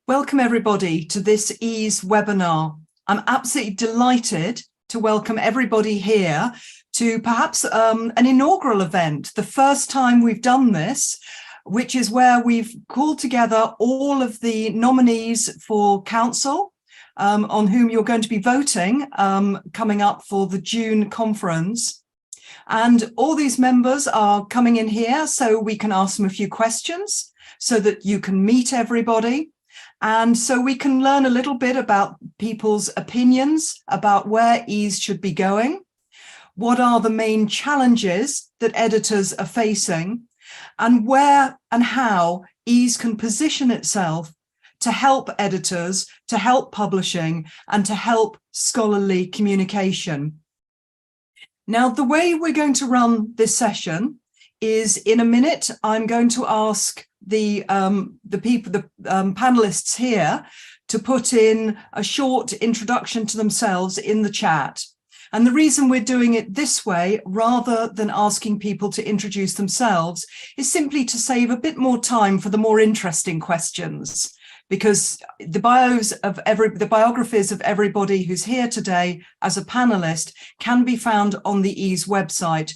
Welcome everybody to this EASE webinar. I'm absolutely delighted to welcome everybody here to perhaps an inaugural event, the first time we've done this, which is where we've called together all of the nominees for council on whom you're going to be voting coming up for the June conference. And all these members are coming in here so we can ask them a few questions so that you can meet everybody. And so we can learn a little bit about people's opinions about where EASE should be going. What are the main challenges that editors are facing, and where and how EASE can position itself to help editors, to help publishing, and to help scholarly communication. Now, the way we're going to run this session is in a minute, I'm going to ask the panelists here to put in a short introduction to themselves in the chat. And the reason we're doing it this way, rather than asking people to introduce themselves, is simply to save a bit more time for the more interesting questions, because the biographies of everybody who's here today as a panelist can be found on the EASE website.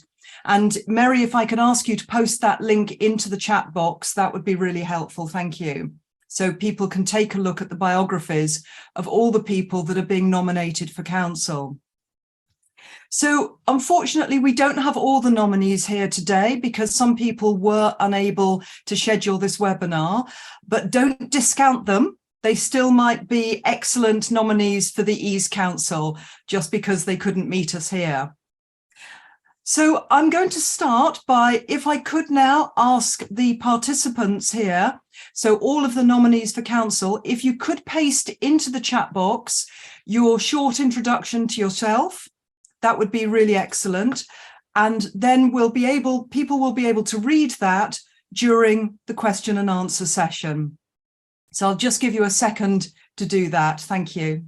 And Mary, if I could ask you to post that link into the chat box, that would be really helpful. Thank you. So people can take a look at the biographies of all the people that are being nominated for council. So unfortunately, we don't have all the nominees here today because some people were unable to schedule this webinar, but don't discount them. They still might be excellent nominees for the EASE Council just because they couldn't meet us here. So I'm going to start by, if I could now ask the participants here, so all of the nominees for council, if you could paste into the chat box your short introduction to yourself, that would be really excellent. And then people will be able to read that during the question and answer session. So I'll just give you a second to do that. Thank you.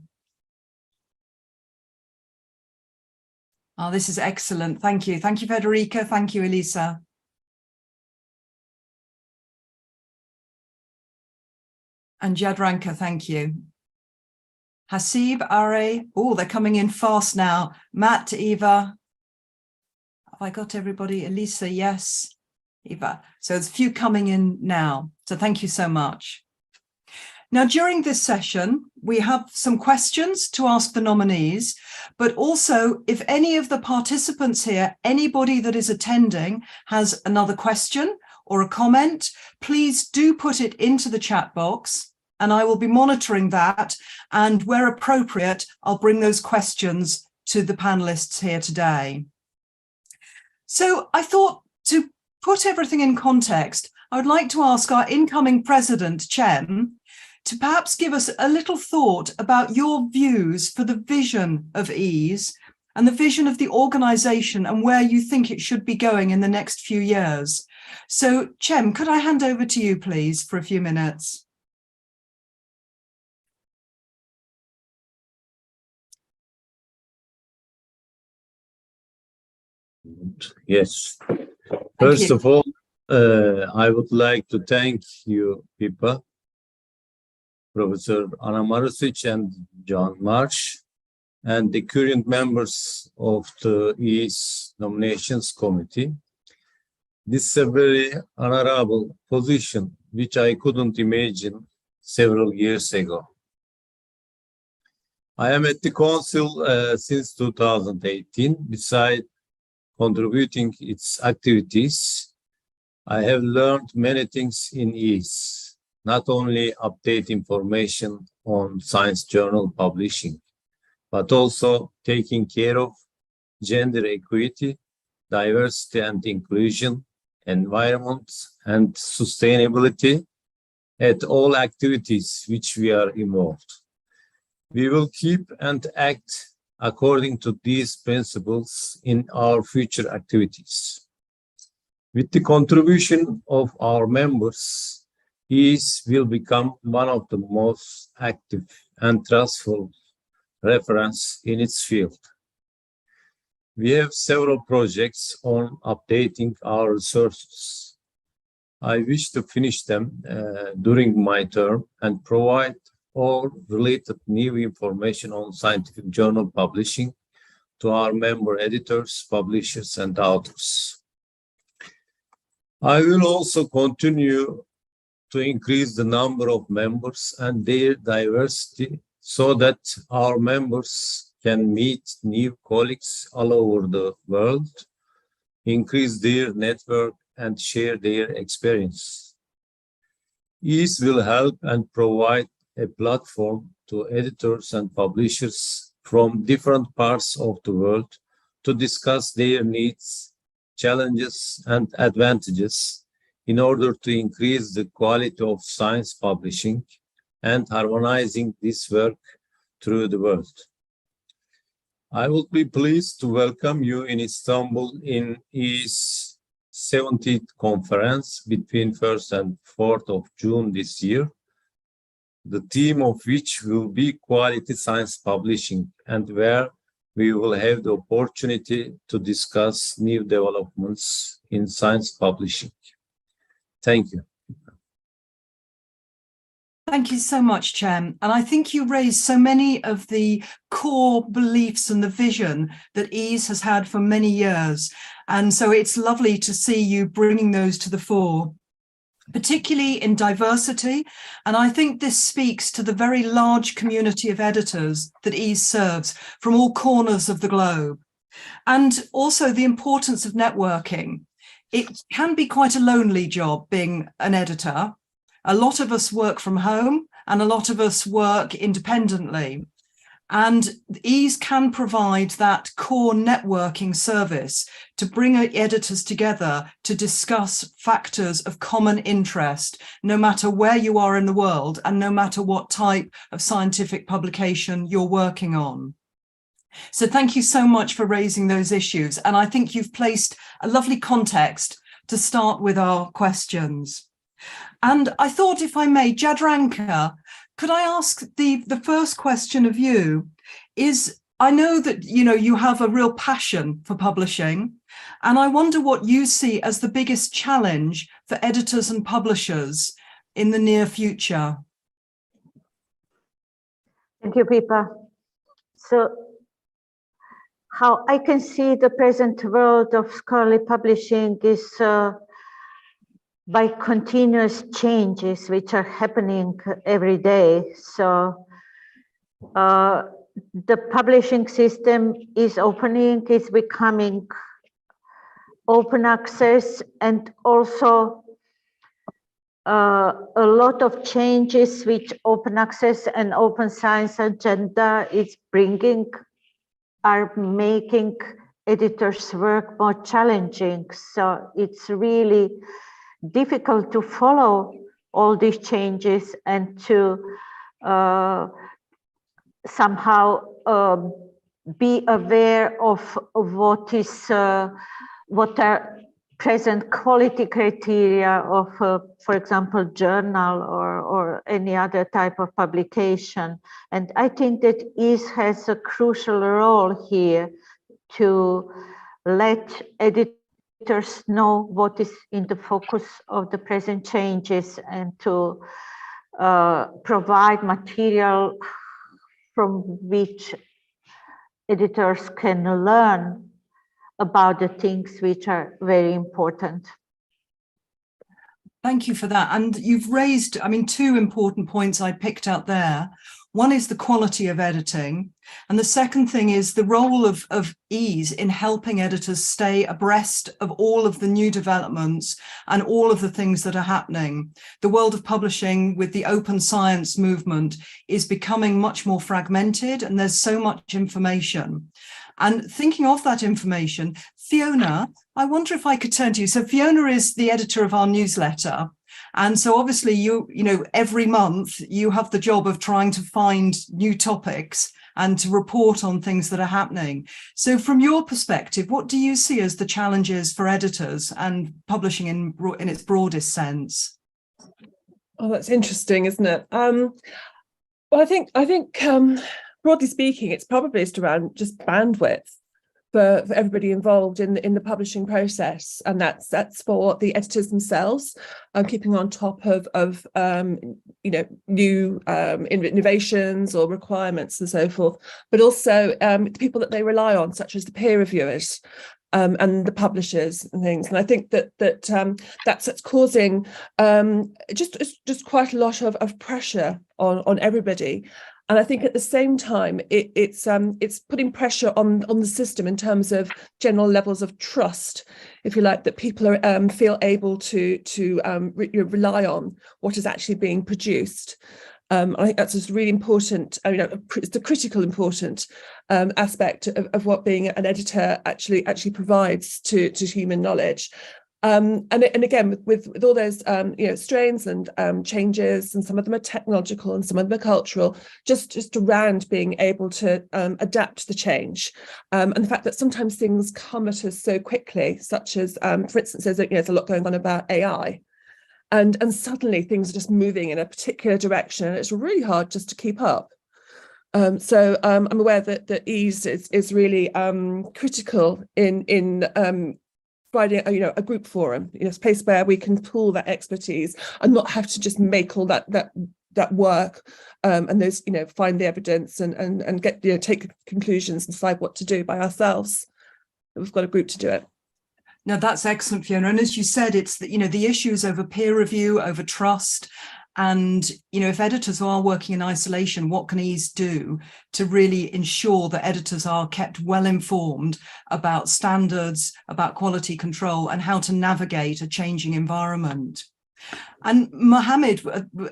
Oh, this is excellent. Thank you. Thank you, Federica. Thank you, Elisa. And Jadranka, thank you. Haseeb, Are. Oh, they're coming in fast now. Matt, Eva. Have I got everybody? Elisa, yes. Eva. So there's a few coming in now. So thank you so much. Now, during this session, we have some questions to ask the nominees, but also if any of the participants here, anybody that is attending has another question or a comment, please do put it into the chat box and I will be monitoring that. And where appropriate, I'll bring those questions to the panelists here today. So I thought to put everything in context, I would like to ask our incoming president, Cem, to perhaps give us a little thought about your views for the vision of EASE and the vision of the organisation and where you think it should be going in the next few years. So, Cem, could I hand over to you, please, for a few minutes? Yes. First of all, I would like to thank you, Pippa, Professor Anna Marusic and John Marsh, and the current members of the EASE Nominations Committee. This is a very honorable position, which I couldn't imagine several years ago. I am at the Council since 2018. Besides contributing its activities, I have learned many things in EASE. Not only update information on science journal publishing, but also taking care of gender equity, diversity and inclusion, environment and sustainability at all activities which we are involved. We will keep and act according to these principles in our future activities. With the contribution of our members, EASE will become one of the most active and trustful reference in its field. We have several projects on updating our resources. I wish to finish them during my term and provide all related new information on scientific journal publishing to our member editors, publishers, and authors. I will also continue to increase the number of members and their diversity so that our members can meet new colleagues all over the world, increase their network, and share their experience. EASE will help and provide a platform to editors and publishers from different parts of the world to discuss their needs, challenges, and advantages in order to increase the quality of science publishing and harmonizing this work through the world. I will be pleased to welcome you in Istanbul in EASE 70th conference between 1st and 4th of June this year, the theme of which will be quality science publishing, and where we will have the opportunity to discuss new developments in science publishing. Thank you. Thank you so much, Cem. And I think you raised so many of the core beliefs and the vision that EASE has had for many years. And so it's lovely to see you bringing those to the fore, particularly in diversity. And I think this speaks to the very large community of editors that EASE serves from all corners of the globe. And also the importance of networking. It can be quite a lonely job being an editor. A lot of us work from home and a lot of us work independently. And EASE can provide that core networking service to bring editors together to discuss factors of common interest, no matter where you are in the world and no matter what type of scientific publication you're working on. So thank you so much for raising those issues. And I think you've placed a lovely context to start with our questions. And I thought, if I may, Jadranka, could I ask the first question of you is, I know that, you have a real passion for publishing, and I wonder what you see as the biggest challenge for editors and publishers in the near future. Thank you, Pippa. So, how I can see the present world of scholarly publishing is by continuous changes which are happening every day. So the publishing system is opening, is becoming open access, and also a lot of changes which open access and open science agenda is bringing are making editors' work more challenging. So it's really difficult to follow all these changes and to somehow be aware of what are present quality criteria of, for example, journal or any other type of publication. And I think that EASE has a crucial role here to let editors know what is in the focus of the present changes and to provide material from which editors can learn about the things which are very important. Thank you for that. And you've raised, two important points I picked out there. One is the quality of editing. And the second thing is the role of EASE in helping editors stay abreast of all of the new developments and all of the things that are happening. The world of publishing with the open science movement is becoming much more fragmented, and there's so much information. And thinking of that information, Fiona, I wonder if I could turn to you. So Fiona is the editor of our newsletter. And so obviously you every month you have the job of trying to find new topics and to report on things that are happening. So from your perspective, what do you see as the challenges for editors and publishing in its broadest sense? Oh, that's interesting, isn't it? Well, I think broadly speaking, it's probably just around just bandwidth for everybody involved in the publishing process, and that's for the editors themselves, keeping on top of new innovations or requirements and so forth, but also the people that they rely on, such as the peer reviewers and the publishers and things. And I think that's causing just quite a lot of pressure on everybody. And I think at the same time, it's putting pressure on the system in terms of general levels of trust, if you like, that people are feel able to rely on what is actually being produced. I think that's just really important. It's the critical important aspect of what being an editor actually provides to human knowledge. And again, with all those strains and changes, and some of them are technological and some of them are cultural, just around being able to adapt to the change, and the fact that sometimes things come at us so quickly, such as, for instance, there's a lot going on about AI, and suddenly things are just moving in a particular direction, and it's really hard just to keep up. So I'm aware that ease is really critical in providing a group forum, a space where we can pool that expertise and not have to just make all that work and those find the evidence and get take conclusions and decide what to do by ourselves. We've got a group to do it. No, that's excellent, Fiona. And as you said, it's the issues over peer review, over trust. And, if editors are working in isolation, what can EASE do to really ensure that editors are kept well informed about standards, about quality control, and how to navigate a changing environment? And Mohamad,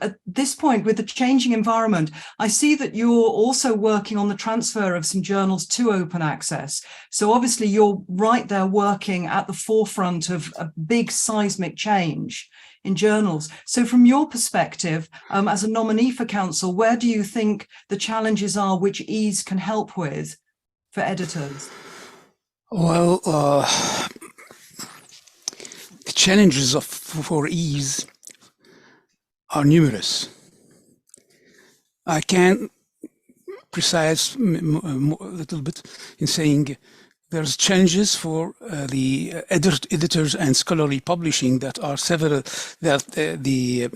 at this point, with the changing environment, I see that you're also working on the transfer of some journals to open access. So obviously you're right there working at the forefront of a big seismic change in journals. So from your perspective, as a nominee for council, where do you think the challenges are which EASE can help with for editors? Well, the challenges for EASE are numerous. I can precise a little bit in saying there's challenges for the editors and scholarly publishing that are several, that the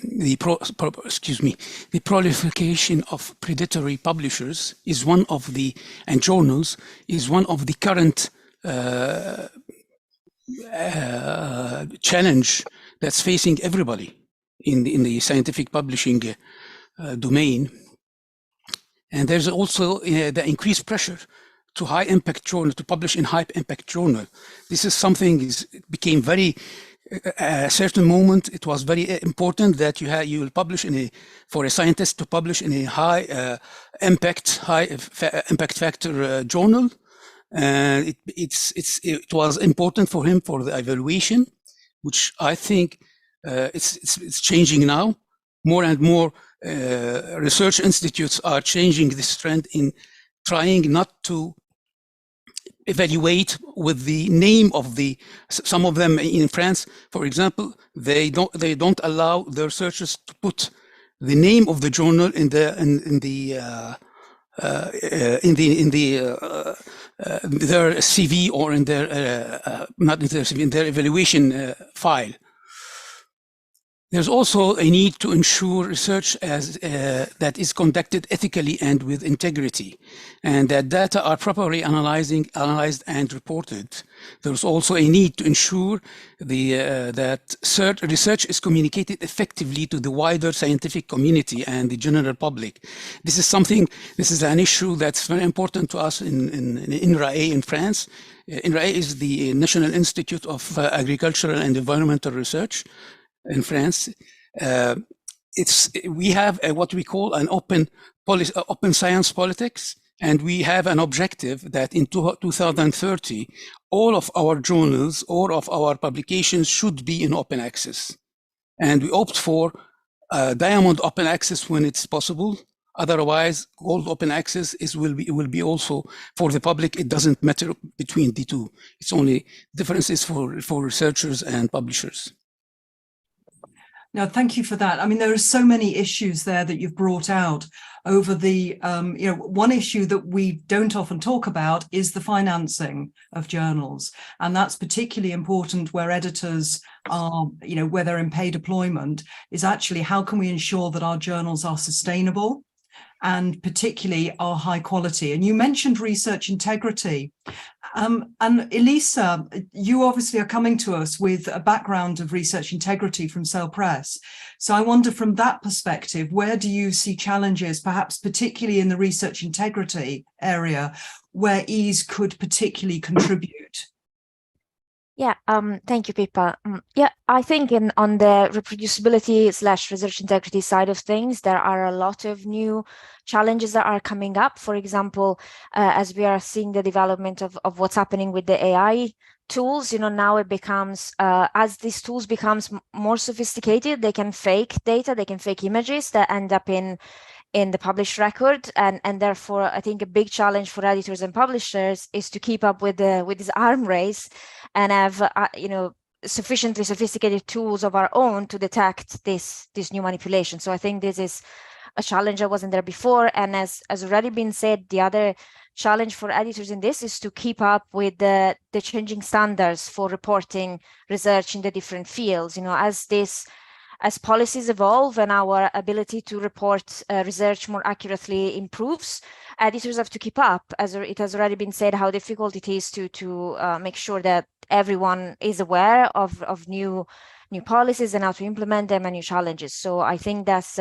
proliferation of predatory publishers is one of the, and journals is one of the current challenge that's facing everybody in the scientific publishing domain. And there's also the increased pressure to high impact journal, to publish in high impact journal. This is something became very, at a certain moment, it was very important that you will publish for a scientist to publish in a high impact factor journal. And it was important for him for the evaluation, which I think it's changing now. More and more research institutes are changing this trend in trying not to evaluate with the name of some of them in France, for example, they don't allow the researchers to put the name of the journal in their CV or in their not in their CV, in their evaluation file. There's also a need to ensure research that is conducted ethically and with integrity, and that data are properly analyzed and reported. There's also a need to ensure that research is communicated effectively to the wider scientific community and the general public. This is an issue that's very important to us in INRAE in France. INRAE is the National Institute of Agricultural and Environmental Research in France. We have what we call an open science politics, and we have an objective that in 2030, all of our journals, all of our publications should be in open access. And we opt for diamond open access when it's possible. Otherwise, gold open access will be also for the public. It doesn't matter between the two. It's only differences for researchers and publishers. No, thank you for that. I mean, there are so many issues there that you've brought out over the, one issue that we don't often talk about is the financing of journals. And that's particularly important where editors are, where they're in paid employment, is actually how can we ensure that our journals are sustainable and particularly are high quality. And you mentioned research integrity. And Elisa, you obviously are coming to us with a background of research integrity from Cell Press. So I wonder from that perspective, where do you see challenges, perhaps particularly in the research integrity area, where ease could particularly contribute? Yeah, thank you, Pippa. Yeah, I think on the reproducibility / research integrity side of things, there are a lot of new challenges that are coming up. For example, as we are seeing the development of what's happening with the AI tools, now it becomes, as these tools becomes more sophisticated, they can fake data, they can fake images that end up in the published record, and therefore I think a big challenge for editors and publishers is to keep up with this arm race and have sufficiently sophisticated tools of our own to detect this new manipulation. So I think this is a challenge that wasn't there before, and as already been said, the other challenge for editors in this is to keep up with the changing standards for reporting research in the different fields. As policies evolve and our ability to report research more accurately improves, editors have to keep up. As it has already been said, how difficult it is to make sure that everyone is aware of new policies and how to implement them and new challenges. So I think that's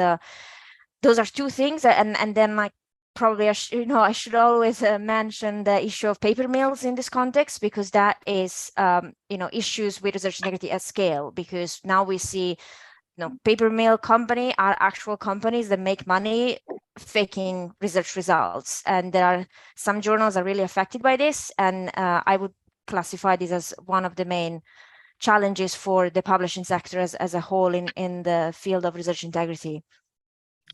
those are two things. And then probably I should always mention the issue of paper mills in this context, because that is issues with research integrity at scale, because now we see paper mill company are actual companies that make money faking research results. And there are some journals are really affected by this. And I would classify this as one of the main challenges for the publishing sector as a whole in the field of research integrity.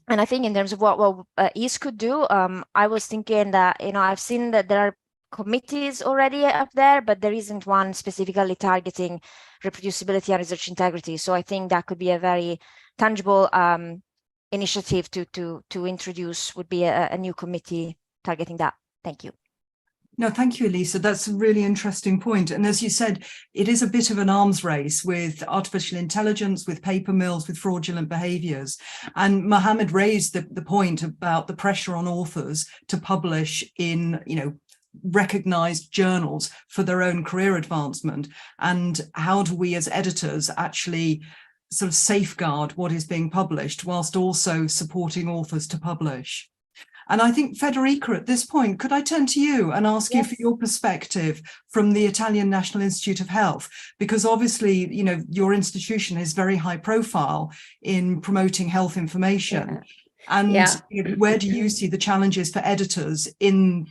And I think in terms of what EASE could do, I was thinking that, I've seen that there are committees already up there, but there isn't one specifically targeting reproducibility and research integrity. So I think that could be a very tangible initiative to introduce, would be a new committee targeting that. Thank you. No, thank you, Elisa. That's a really interesting point. And as you said, it is a bit of an arms race with artificial intelligence, with paper mills, with fraudulent behaviours. And Mohamad raised the point about the pressure on authors to publish in, recognised journals for their own career advancement. And how do we as editors actually sort of safeguard what is being published whilst also supporting authors to publish? And I think, Federica, at this point, could I turn to you and ask you for your perspective from the Italian National Institute of Health? Because obviously, your institution is very high profile in promoting health information. Yeah. And where do you see the challenges for editors in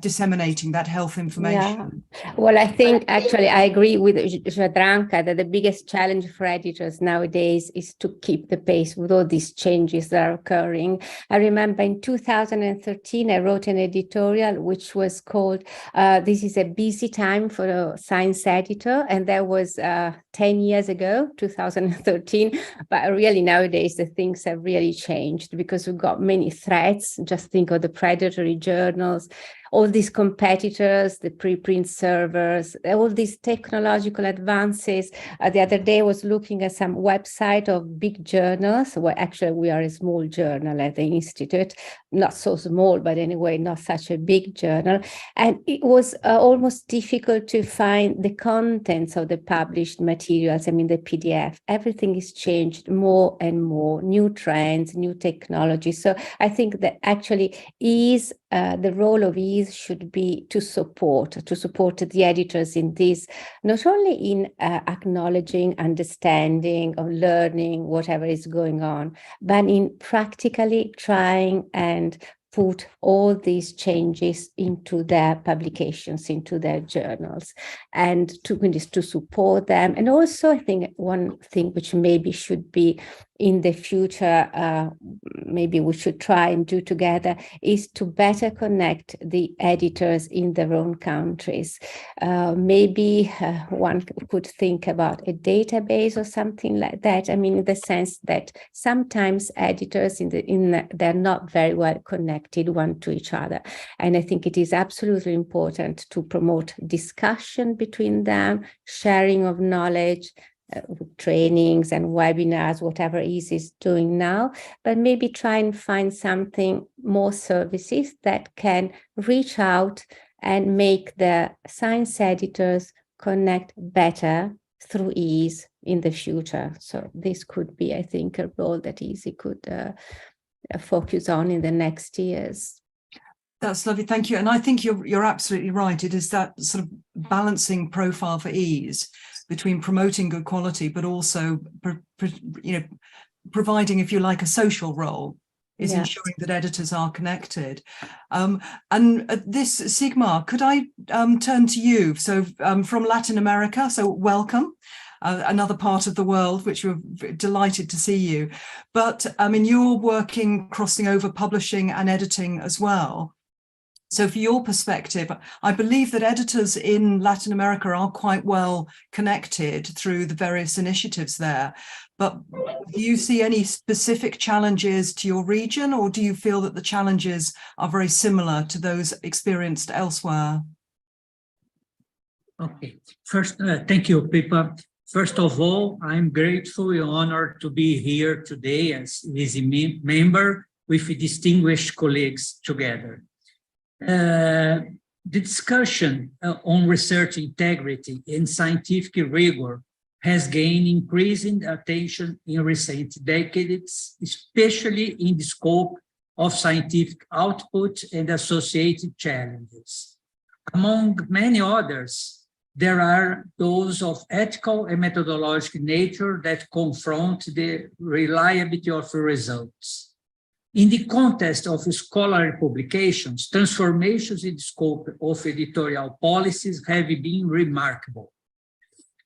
disseminating that health information? Yeah. Well, I think actually I agree with Jadranka that the biggest challenge for editors nowadays is to keep the pace with all these changes that are occurring. I remember in 2013, I wrote an editorial which was called "This is a busy time for a science editor," and that was 10 years ago, 2013. But really nowadays the things have really changed, because we've got many threats. Just think of the predatory journals, all these competitors, the preprint servers, all these technological advances. The other day I was looking at some website of big journals. Well, actually we are a small journal at the Institute, not so small, but anyway, not such a big journal. And it was almost difficult to find the contents of the published materials. I mean, the PDF, everything is changed more and more, new trends, new technology. So I think that actually is the role of EASE should be to support the editors in this, not only in acknowledging, understanding, or learning whatever is going on, but in practically trying and put all these changes into their publications, into their journals, and to support them. And also, I think one thing which maybe should be in the future, maybe we should try and do together, is to better connect the editors in their own countries. Maybe one could think about a database or something like that. I mean, in the sense that sometimes editors they're not very well connected one to each other. And I think it is absolutely important to promote discussion between them, sharing of knowledge, trainings and webinars, whatever is doing now, but maybe try and find something more services that can reach out and make the science editors connect better through ease in the future. So this could be, I think, a role that EASY could focus on in the next years. That's lovely, thank you. And I think you're absolutely right. It is that sort of balancing profile for ease between promoting good quality, but also, providing, if you like, a social role, is ensuring that editors are connected. And this, Sigmar, could I turn to you? So from Latin America, so welcome. Another part of the world, which we're delighted to see you. But I mean, you're working, crossing over publishing and editing as well. So from your perspective, I believe that editors in Latin America are quite well connected through the various initiatives there. But do you see any specific challenges to your region, or do you feel that the challenges are very similar to those experienced elsewhere? Okay, first, thank you, Pippa. First of all, I'm grateful and honored to be here today as EASY member with distinguished colleagues together. The discussion on research integrity and scientific rigor has gained increasing attention in recent decades, especially in the scope of scientific output and associated challenges. Among many others, there are those of ethical and methodological nature that confront the reliability of results. In the context of scholarly publications, transformations in the scope of editorial policies have been remarkable.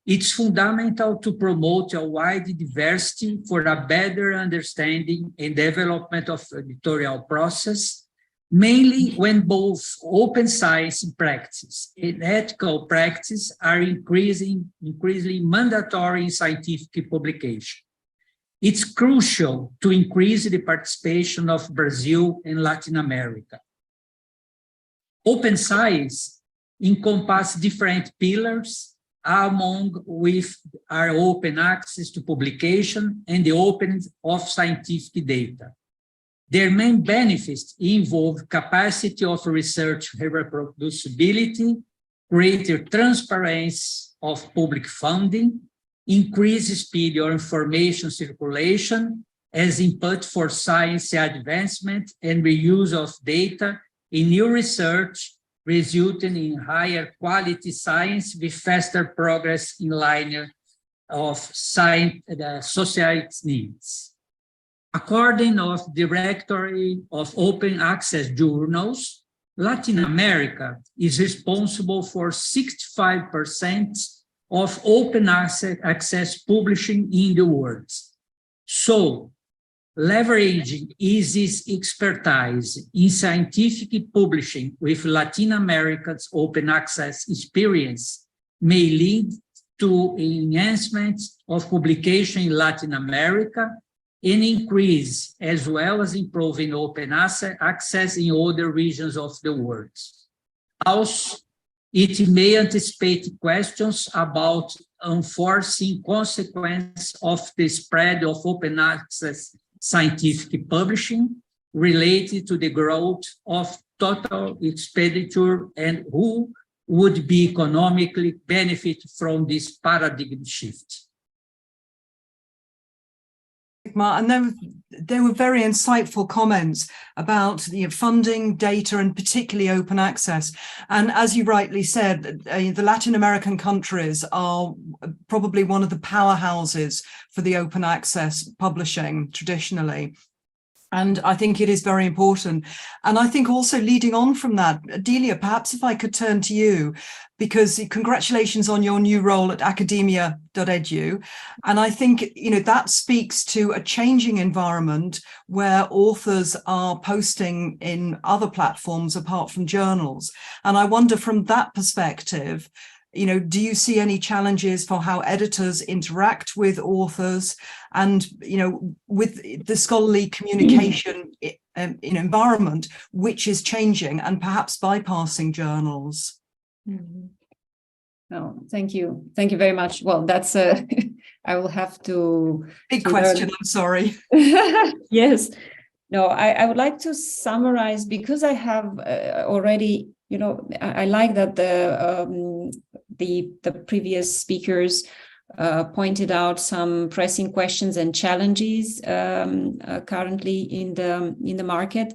It's fundamental to promote a wide diversity for a better understanding and development of editorial process, mainly when both open science practice and ethical practice are increasingly mandatory in scientific publication. It's crucial to increase the participation of Brazil and Latin America. Open science encompasses different pillars, among which are open access to publication and the openness of scientific data. Their main benefits involve capacity of research reproducibility, greater transparency of public funding, increase speed of information circulation as input for science advancement and reuse of data in new research, resulting in higher quality science with faster progress in line of science, society's needs. According to the Directory of Open Access Journals, Latin America is responsible for 65% of open access publishing in the world. So, leveraging EASY's expertise in scientific publishing with Latin America's open access experience may lead to enhancement of publication in Latin America and increase as well as improving open access in other regions of the world. Also, it may anticipate questions about enforcing consequences of the spread of open access scientific publishing related to the growth of total expenditure and who would be economically benefit from this paradigm shift. And there were very insightful comments about funding, data, and particularly open access. And as you rightly said, the Latin American countries are probably one of the powerhouses for the open access publishing traditionally. And I think it is very important. And I think also leading on from that, Delia, perhaps if I could turn to you, because congratulations on your new role at academia.edu. And I think, you know, that speaks to a changing environment where authors are posting in other platforms apart from journals. And I wonder from that perspective, you know, do you see any challenges for how editors interact with authors and, you know, with the scholarly communication in environment, which is changing and perhaps bypassing journals? Mm-hmm. Oh, thank you. Thank you very much. Well, that's a, I will have to. Big question, I'm sorry. Yes. No, I would like to summarize because I have already, you know, I like that the previous speakers pointed out some pressing questions and challenges currently in the market.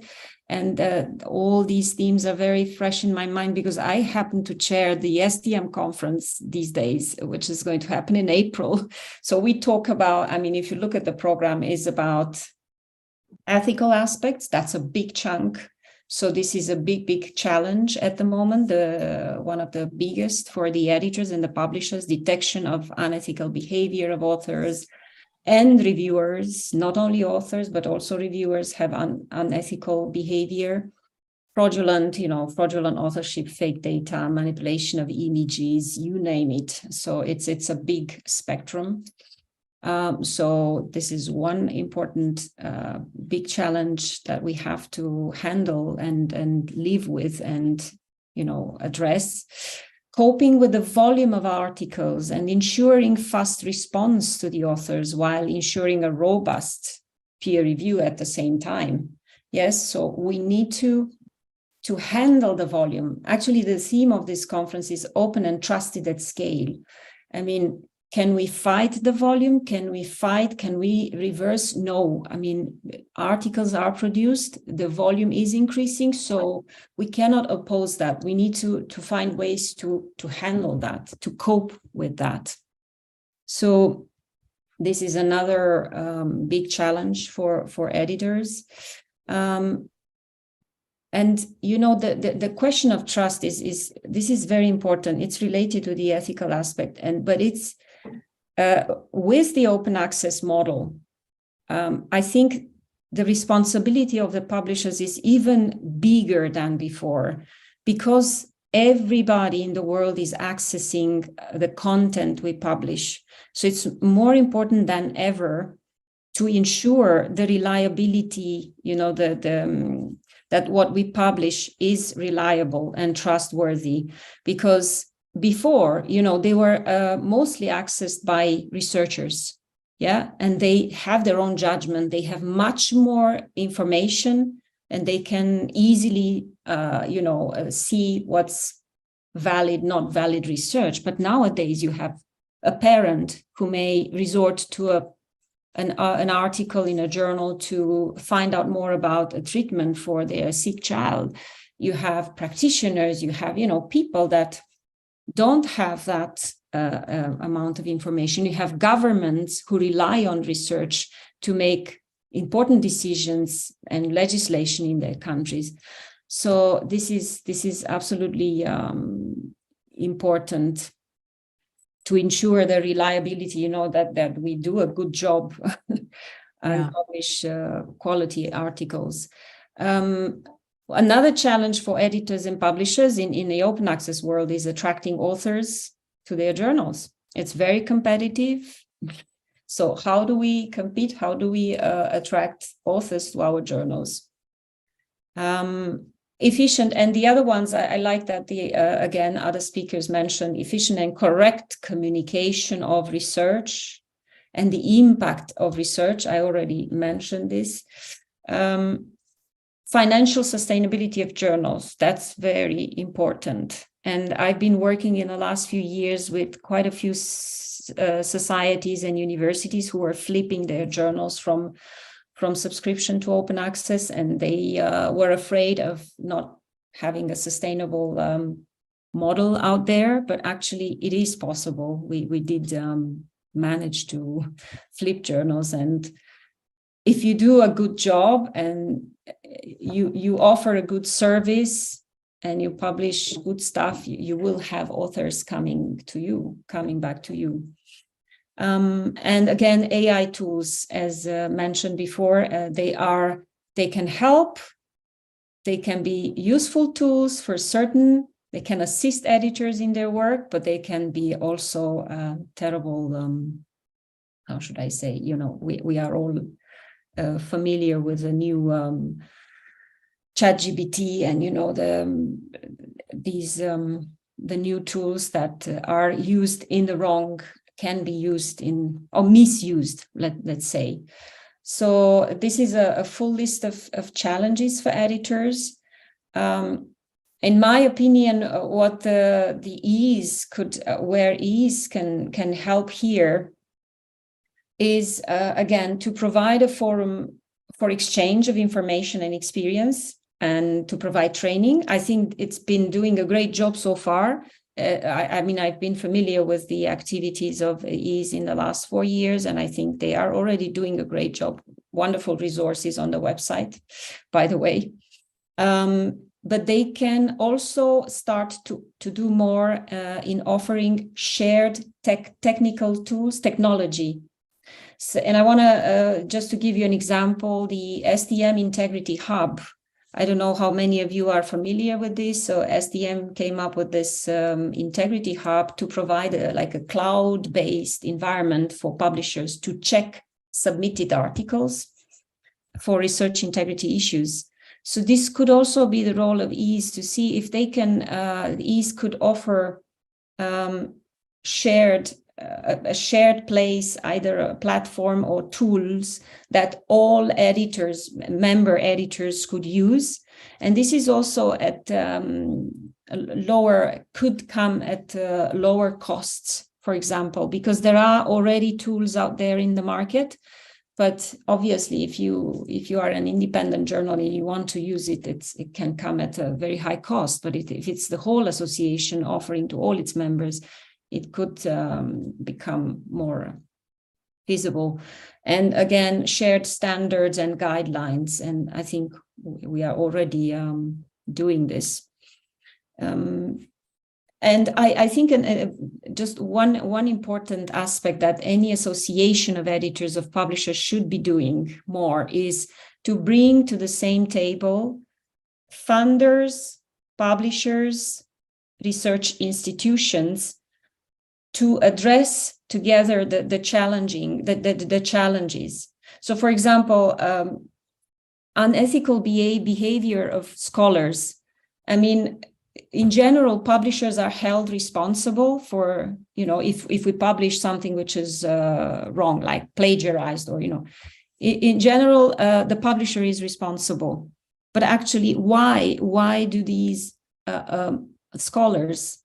And all these themes are very fresh in my mind because I happen to chair the STM conference these days, which is going to happen in April. So we talk about, I mean, if you look at the program, is about ethical aspects. That's a big chunk. So this is a big challenge at the moment, one of the biggest for the editors and the publishers, detection of unethical behavior of authors and reviewers. Not only authors, but also reviewers have unethical behavior, fraudulent authorship, fake data, manipulation of images, you name it. So it's a big spectrum. So this is one important big challenge that we have to handle and live with and, you know, address. Coping with the volume of articles and ensuring fast response to the authors while ensuring a robust peer review at the same time. Yes, so we need to handle the volume. Actually, the theme of this conference is open and trusted at scale. I mean, can we fight the volume? Can we reverse? No. I mean, articles are produced, the volume is increasing, so we cannot oppose that. We need to find ways to handle that, to cope with that. So this is another big challenge for editors. And you know, the question of trust is very important. It's related to the ethical aspect, but it's with the open access model, I think the responsibility of the publishers is even bigger than before, because everybody in the world is accessing the content we publish. So it's more important than ever to ensure the reliability, you know, that what we publish is reliable and trustworthy, because before, you know, they were mostly accessed by researchers, yeah, and they have their own judgment. They have much more information, and they can easily, see what's valid, not valid research. But nowadays, you have a parent who may resort to an article in a journal to find out more about a treatment for their sick child. You have practitioners, you have, you know, people that don't have that amount of information. You have governments who rely on research to make important decisions and legislation in their countries. So this is absolutely important to ensure the reliability, you know, that we do a good job and publish quality articles. Another challenge for editors and publishers in the open access world is attracting authors to their journals. It's very competitive. So how do we compete? How do we attract authors to our journals? Efficient, and the other ones, I like that again, other speakers mentioned efficient and correct communication of research and the impact of research. I already mentioned this. Financial sustainability of journals, that's very important. And I've been working in the last few years with quite a few societies and universities who are flipping their journals from subscription to open access, and they were afraid of not having a sustainable model out there, but actually it is possible. We did manage to flip journals, and if you do a good job and you offer a good service and you publish good stuff, you will have authors coming back to you. And again, AI tools, as mentioned before, they can help. They can be useful tools for certain. They can assist editors in their work, but they can be also terrible. How should I say? You know, we are all familiar with the new ChatGPT, and you know the new tools that are used in the wrong, can be used in or misused. Let's say. So this is a full list of challenges for editors. In my opinion, what the ease where ease can help here is again to provide a forum for exchange of information and experience, and to provide training. I think it's been doing a great job so far. I mean, I've been familiar with the activities of EASE in the last 4 years, and I think they are already doing a great job. Wonderful resources on the website, by the way. But they can also start to do more in offering shared technical tools, technology. So, and I want to, just to give you an example, the SDM Integrity Hub. I don't know how many of you are familiar with this. So SDM came up with this Integrity Hub to provide like a cloud-based environment for publishers to check submitted articles for research integrity issues. So this could also be the role of EASE, to see if they can, EASE could offer a shared place, either a platform or tools that all editors, member editors could use. And this is also at could come at lower costs, for example, because there are already tools out there in the market. But obviously, if you are an independent journal and you want to use it, it can come at a very high cost. But if it's the whole association offering to all its members, it could become more feasible. And again, shared standards and guidelines. And I think we are already doing this. And I think just one important aspect that any association of editors, of publishers should be doing more is to bring to the same table funders, publishers, research institutions, to address together the challenges. So, for example, unethical behavior of scholars. I mean, in general, publishers are held responsible for, you know, if we publish something which is wrong, like plagiarized, or, you know, in general, the publisher is responsible. But actually, why do these scholars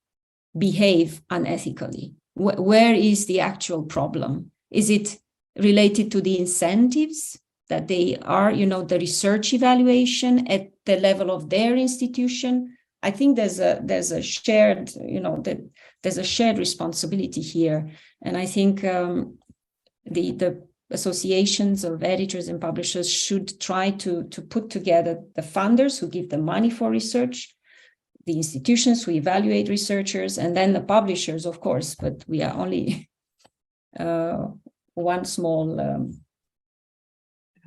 behave unethically? Where is the actual problem? Is it related to the incentives that they are, you know, the research evaluation at the level of their institution? I think there's a shared, you know, there's a shared responsibility here. And I think the associations of editors and publishers should try to put together the funders who give the money for research, the institutions who evaluate researchers, and then the publishers, of course, but we are only one small,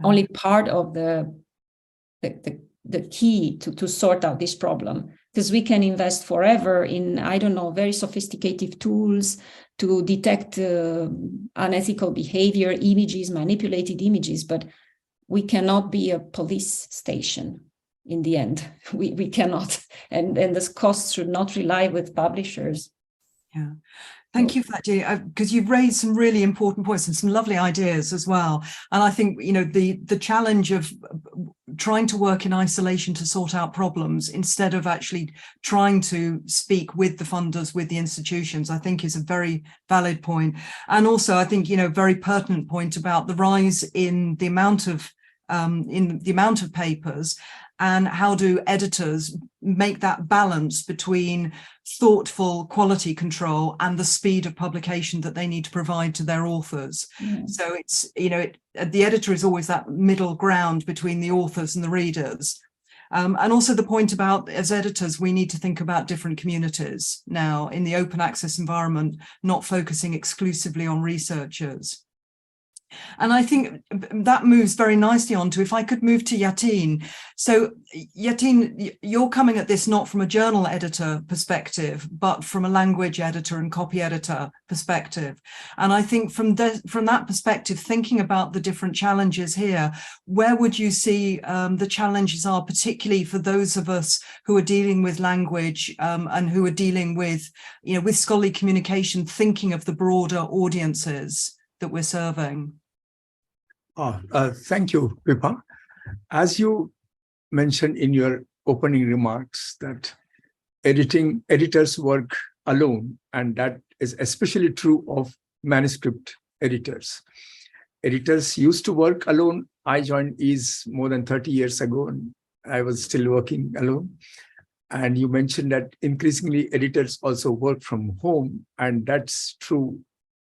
only part of the key to sort out this problem, because we can invest forever in, I don't know, very sophisticated tools to detect unethical behavior, images, manipulated images, but we cannot be a police station. In the end, we cannot, and this cost should not rely with publishers. Yeah, thank you for that, because you've raised some really important points and some lovely ideas as well. And I think, you know, the challenge of trying to work in isolation to sort out problems instead of actually trying to speak with the funders, with the institutions, I think is a very valid point. And also, I think, you know, very pertinent point about the rise in the amount of papers. And how do editors make that balance between thoughtful quality control and the speed of publication that they need to provide to their authors. So it's, you know, the editor is always that middle ground between the authors and the readers. And also the point about, as editors, we need to think about different communities now in the open access environment, not focusing exclusively on researchers. And I think that moves very nicely on to, if I could move to Yateen. So Yateen, you're coming at this not from a journal editor perspective, but from a language editor and copy editor perspective. And I think from that perspective, thinking about the different challenges here, where would you see the challenges are, particularly for those of us who are dealing with language and who are dealing with, you know, with scholarly communication, thinking of the broader audiences that we're serving? Thank you, Pippa. As you mentioned in your opening remarks that editors work alone, and that is especially true of manuscript editors. Editors used to work alone. I joined EASE more than 30 years ago, and I was still working alone. And you mentioned that increasingly editors also work from home, and that's true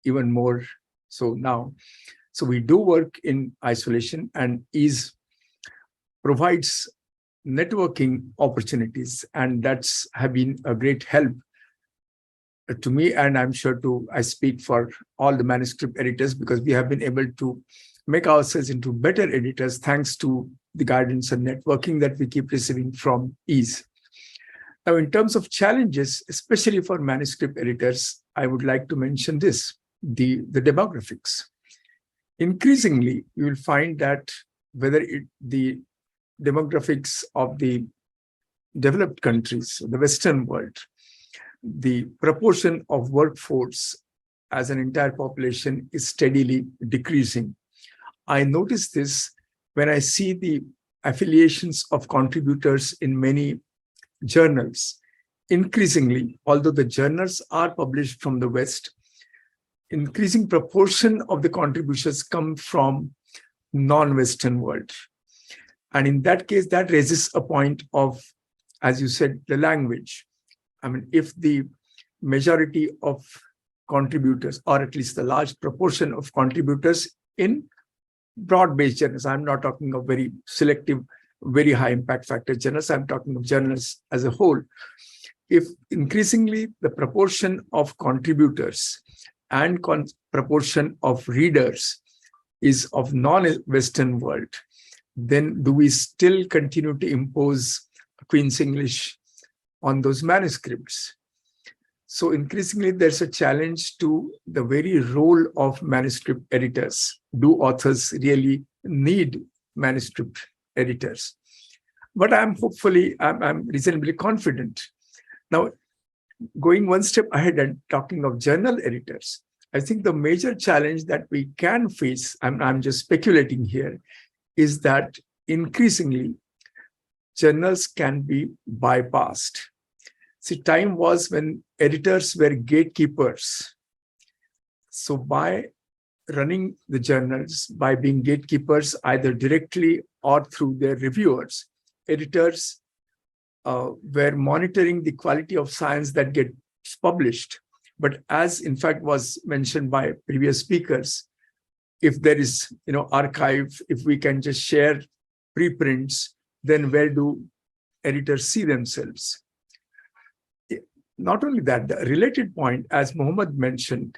even more so now. So we do work in isolation, and EASE provides networking opportunities, and that's have been a great help to me, and I'm sure I speak for all the manuscript editors, because we have been able to make ourselves into better editors thanks to the guidance and networking that we keep receiving from EASE. Now, in terms of challenges, especially for manuscript editors, I would like to mention this, the demographics. Increasingly, you will find that whether the demographics of the developed countries, the Western world, the proportion of workforce as an entire population is steadily decreasing. I notice this when I see the affiliations of contributors in many journals. Increasingly, although the journals are published from the West, increasing proportion of the contributions come from non-Western world. And in that case, that raises a point of, as you said, the language. I mean, if the majority of contributors, or at least the large proportion of contributors in broad-based journals, I'm not talking of very selective, very high impact factor journals, I'm talking of journals as a whole. If increasingly the proportion of contributors and proportion of readers is of non-Western world, then do we still continue to impose Queen's English on those manuscripts? So increasingly, there's a challenge to the very role of manuscript editors. Do authors really need manuscript editors? But I'm reasonably confident. Now, going one step ahead and talking of journal editors, I think the major challenge that we can face, I'm just speculating here, is that increasingly journals can be bypassed. See, time was when editors were gatekeepers. So by running the journals, by being gatekeepers either directly or through their reviewers, editors were monitoring the quality of science that gets published. But as in fact was mentioned by previous speakers, if there is, archive, if we can just share preprints, then where do editors see themselves? Not only that, the related point, as Mohamad mentioned,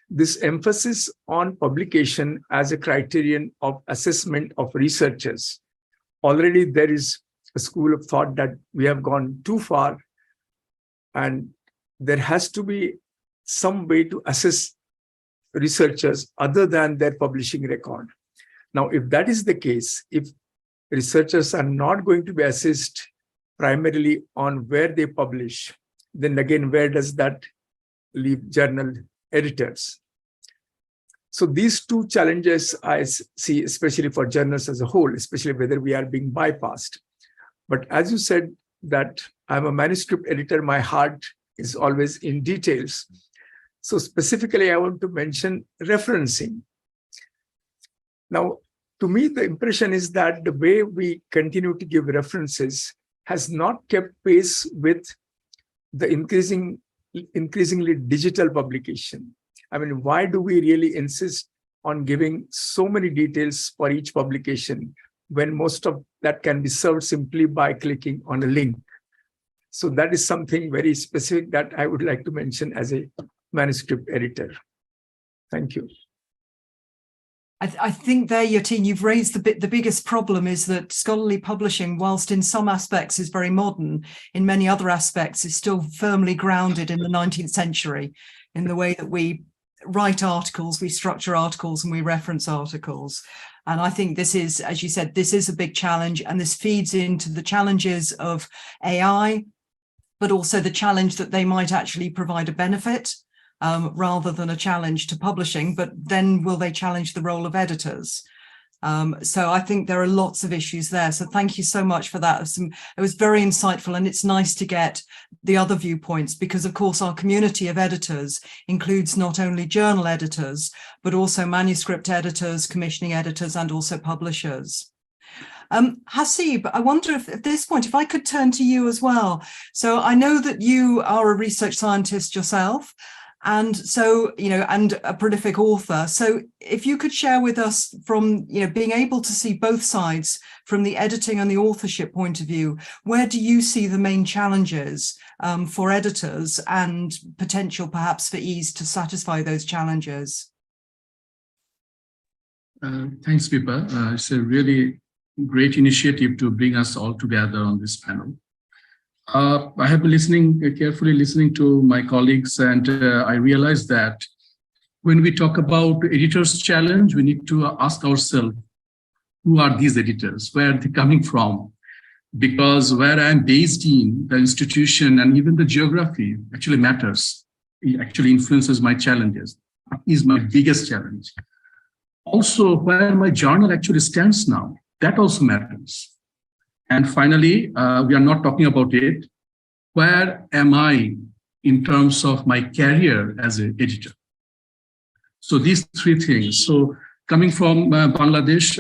this emphasis on publication as a criterion of assessment of researchers. Already there is a school of thought that we have gone too far, and there has to be some way to assess researchers other than their publishing record. Now, if that is the case, if researchers are not going to be assessed primarily on where they publish, then again, where does that leave journal editors? So these two challenges I see, especially for journals as a whole, especially whether we are being bypassed. But as you said that I'm a manuscript editor, my heart is always in details. So specifically, I want to mention referencing. Now, to me, the impression is that the way we continue to give references has not kept pace with the increasingly digital publication. I mean, why do we really insist on giving so many details for each publication when most of that can be served simply by clicking on a link? So that is something very specific that I would like to mention as a manuscript editor. Thank you. I think there, Yateen, you've raised the biggest problem is that scholarly publishing, whilst in some aspects is very modern, in many other aspects is still firmly grounded in the 19th century, in the way that we write articles, we structure articles, and we reference articles. And I think this is, as you said, this is a big challenge, and this feeds into the challenges of AI, but also the challenge that they might actually provide a benefit rather than a challenge to publishing, but then will they challenge the role of editors? So I think there are lots of issues there. So thank you so much for that. It was very insightful, and it's nice to get the other viewpoints because, of course, our community of editors includes not only journal editors, but also manuscript editors, commissioning editors, and also publishers. Haseeb, I wonder if at this point, if I could turn to you as well. So I know that you are a research scientist yourself, and so, you know, and a prolific author. So if you could share with us from, you know, being able to see both sides from the editing and the authorship point of view, where do you see the main challenges for editors and potential perhaps for ease to satisfy those challenges? Thanks, Pippa. It's a really great initiative to bring us all together on this panel. I have been carefully listening to my colleagues, and I realized that when we talk about editors' challenge, we need to ask ourselves, who are these editors? Where are they coming from? Because where I'm based in, the institution and even the geography actually matters. It actually influences my challenges. That is my biggest challenge. Also, where my journal actually stands now, that also matters. And finally, we are not talking about it. Where am I in terms of my career as an editor? So these three things. So coming from Bangladesh,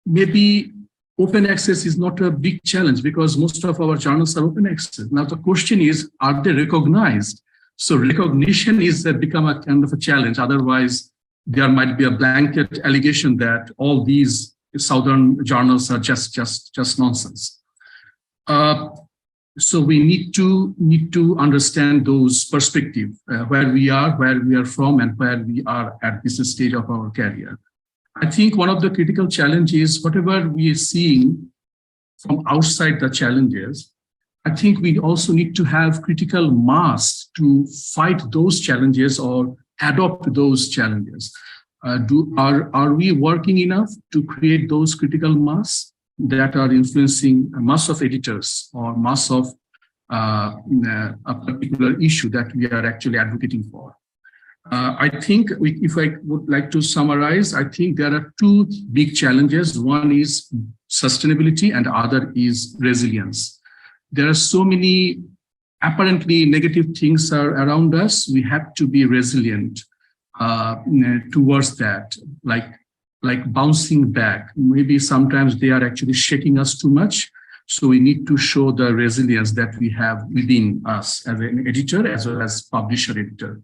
maybe open access is not a big challenge because most of our journals are open access. Now the question is, are they recognized? So recognition is become a kind of a challenge. Otherwise, there might be a blanket allegation that all these Southern journals are just nonsense. So we need to understand those perspectives, where we are from, and where we are at this stage of our career. I think one of the critical challenges, whatever we are seeing from outside the challenges, I think we also need to have critical mass to fight those challenges or adopt those challenges. Are we working enough to create those critical mass that are influencing a mass of editors or mass of a particular issue that we are actually advocating for? I think if I would like to summarize, I think there are two big challenges. One is sustainability and the other is resilience. There are so many apparently negative things are around us. We have to be resilient towards that, like bouncing back. Maybe sometimes they are actually shaking us too much. So we need to show the resilience that we have within us as an editor as well as publisher editor.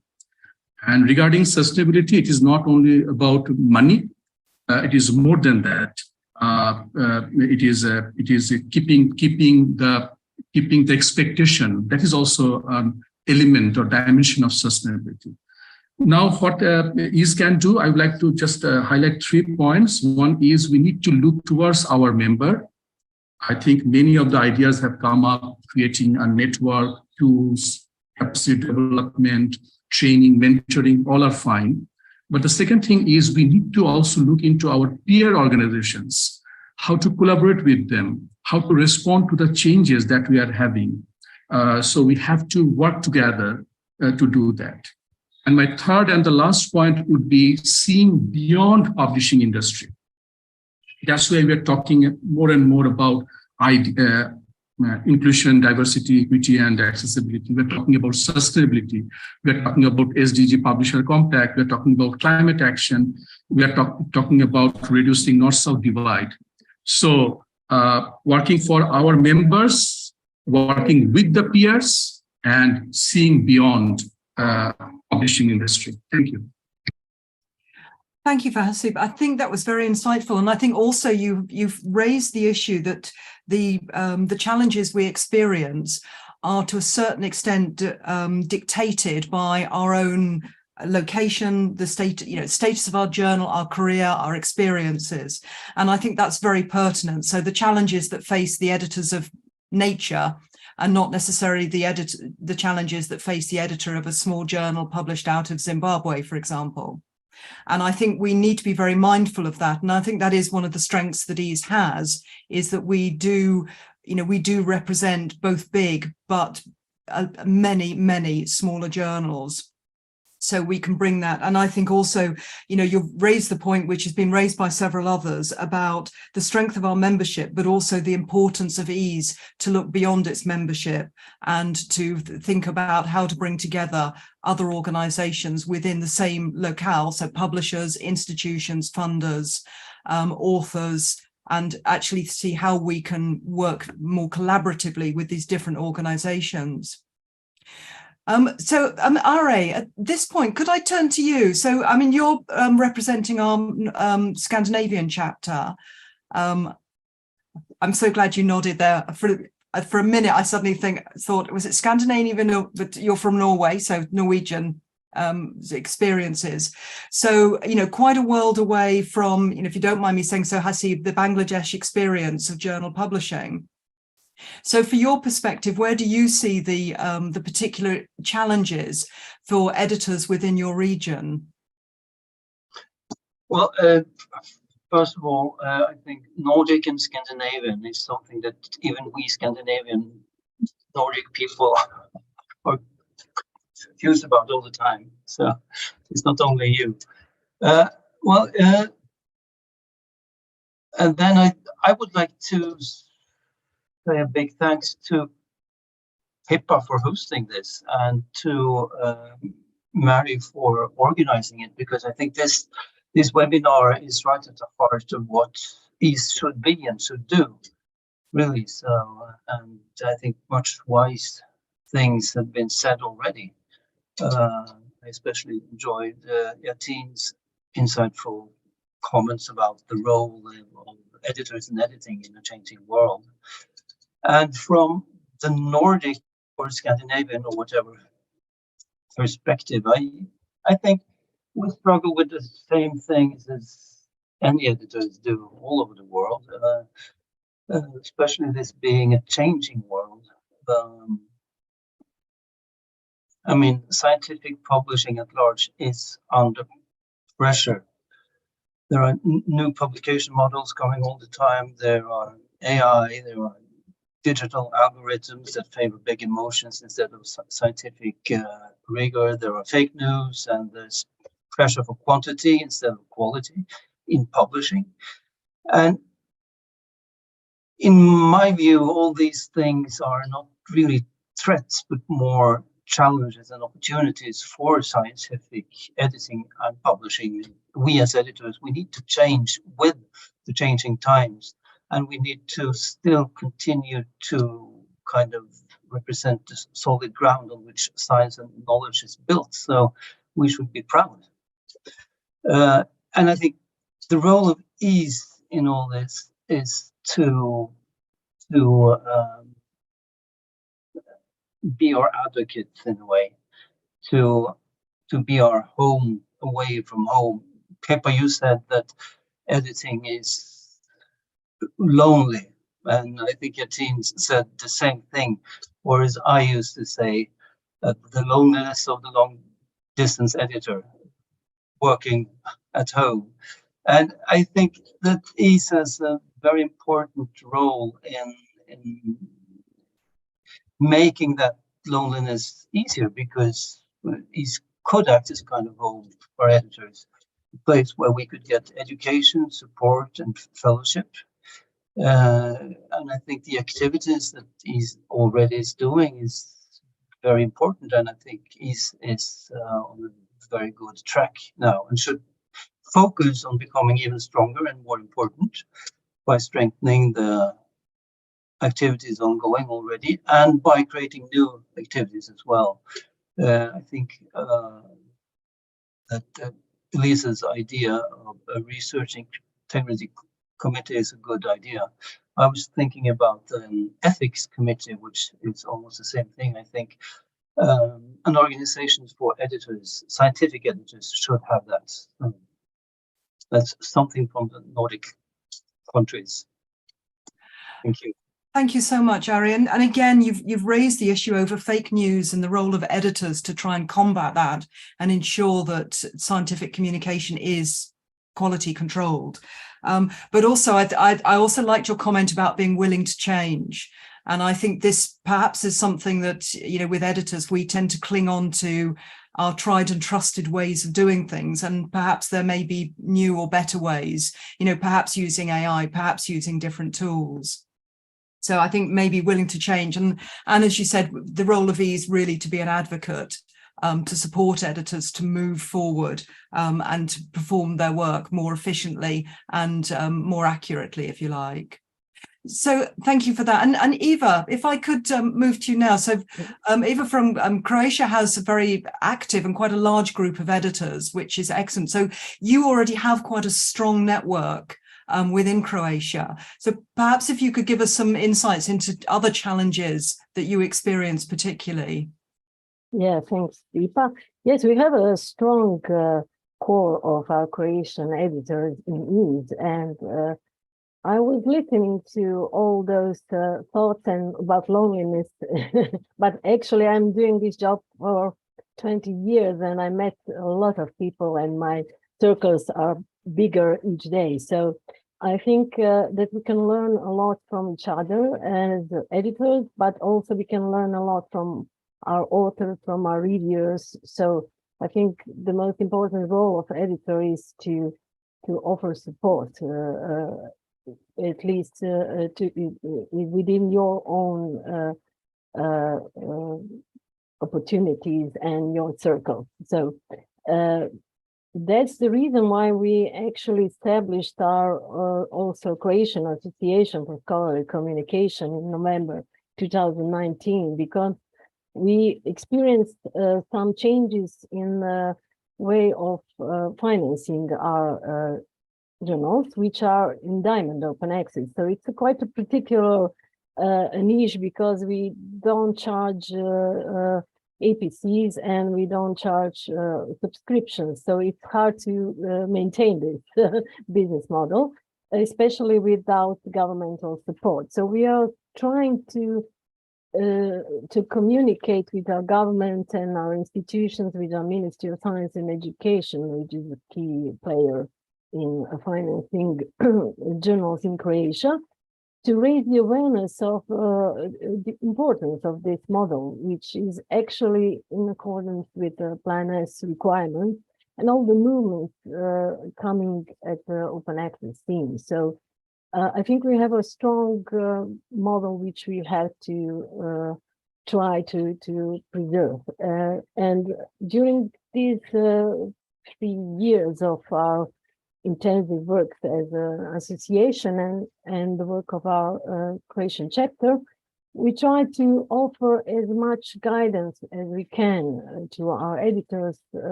And regarding sustainability, it is not only about money. It is more than that. It is keeping the expectation. That is also an element or dimension of sustainability. Now, what EASE can do, I would like to just highlight 3 points. One is we need to look towards our member. I think many of the ideas have come up, creating a network, tools, capacity development, training, mentoring, all are fine. But the second thing is we need to also look into our peer organizations, how to collaborate with them, how to respond to the changes that we are having. So we have to work together to do that. And my third and the last point would be seeing beyond publishing industry. That's why we're talking more and more about inclusion, diversity, equity, and accessibility. We're talking about sustainability. We're talking about SDG Publisher Compact. We're talking about climate action. We are talking about reducing North-South divide. So working for our members working with the peers and seeing beyond publishing industry. Thank you. Thank you, Haseeb. I think that was very insightful, and I think also you've raised the issue that the challenges we experience are to a certain extent dictated by our own location, the status of our journal, our career, our experiences, and I think that's very pertinent. So the challenges that face the editors of Nature are not necessarily the challenges that face the editor of a small journal published out of Zimbabwe, for example. And I think we need to be very mindful of that. And I think that is one of the strengths that EASE has, is that we do represent both big, but many smaller journals. So we can bring that. And I think also, you've raised the point, which has been raised by several others, about the strength of our membership, but also the importance of EASE to look beyond its membership and to think about how to bring together other organizations within the same locale. So publishers, institutions, funders, authors, and actually see how we can work more collaboratively with these different organizations. So Are, at this point, could I turn to you? So, I mean, you're representing our Scandinavian chapter. I'm so glad you nodded there. For a minute, I suddenly thought, was it Scandinavian? But you're from Norway, so Norwegian experiences. So, quite a world away from, if you don't mind me saying so, Haseeb, the Bangladesh experience of journal publishing. So for your perspective, where do you see the particular challenges for editors within your region? Well, first of all, I think Nordic and Scandinavian is something that even we Scandinavian Nordic people are confused about all the time. So it's not only you. And then I would like to say a big thanks to Pippa for hosting this, and to Mary for organizing it, because I think this webinar is right at the heart of what EASE should be and should do, really. So, and I think much wise things have been said already. I especially enjoyed Yateen's insightful comments about the role of editors in editing in a changing world. And from the Nordic or Scandinavian or whatever perspective, I think we struggle with the same things as any editors do all over the world, especially this being a changing world. I mean, scientific publishing at large is under pressure. There are new publication models coming all the time. There are AI, there are digital algorithms that favor big emotions instead of scientific rigor. There are fake news, and there's pressure for quantity instead of quality in publishing. And in my view, all these things are not really threats, but more challenges and opportunities for scientific editing and publishing. We as editors, we need to change with the changing times, and we need to still continue to kind of represent the solid ground on which science and knowledge is built. So we should be proud. And I think the role of EASE in all this is to be our advocates in a way, to be our home away from home. Pippa, you said that editing is lonely, and I think your team said the same thing, whereas I used to say the loneliness of the long distance editor working at home. And I think that EASE has a very important role in making that loneliness easier, because EASE could act as a kind of home for editors, a place where we could get education, support, and fellowship. And I think the activities that EASE already is doing is very important, and I think EASE is on a very good track now, and should focus on becoming even stronger and more important by strengthening the activities ongoing already, and by creating new activities as well. I think that Elisa's idea of a research integrity committee is a good idea. I was thinking about an ethics committee, which is almost the same thing. I think an organization for editors, scientific editors, should have that. That's something from the Nordic countries. Thank you. Thank you so much, Ari. And again, you've raised the issue over fake news and the role of editors to try and combat that and ensure that scientific communication is quality controlled. But also, I also liked your comment about being willing to change. And I think this perhaps is something that, you know, with editors, we tend to cling on to our tried and trusted ways of doing things. And perhaps there may be new or better ways, you know, perhaps using AI, perhaps using different tools. So I think maybe willing to change. And as you said, the role of E is really to be an advocate, to support editors to move forward and to perform their work more efficiently and more accurately, if you like. So thank you for that. And Iva, if I could move to you now. So Iva from Croatia has a very active and quite a large group of editors, which is excellent. So you already have quite a strong network within Croatia. So perhaps if you could give us some insights into other challenges that you experience particularly. Yeah, thanks, Pippa. Yes, we have a strong core of our Croatian editors in EASE, and I was listening to all those thoughts and about loneliness, but actually I'm doing this job for 20 years and I met a lot of people and my circles are bigger each day. So I think that we can learn a lot from each other as editors, but also we can learn a lot from our authors, from our reviewers. So I think the most important role of editor is to offer support, at least within your own opportunities and your circle. So that's the reason why we actually established our also Croatian Association for Scholarly Communication in November 2019, because we experienced some changes in the way of financing our journals, which are in Diamond Open Access. So it's quite a particular niche because we don't charge APCs and we don't charge subscriptions. So it's hard to maintain this business model, especially without governmental support. So we are trying to communicate with our government and our institutions, with our Ministry of Science and Education, which is a key player in financing journals in Croatia, to raise the awareness of the importance of this model, which is actually in accordance with the Plan S requirements and all the movements coming at the open access scene. So I think we have a strong model which we have to try to preserve. And during these 3 years of our intensive work as an association and the work of our Croatian chapter, we try to offer as much guidance as we can to our editors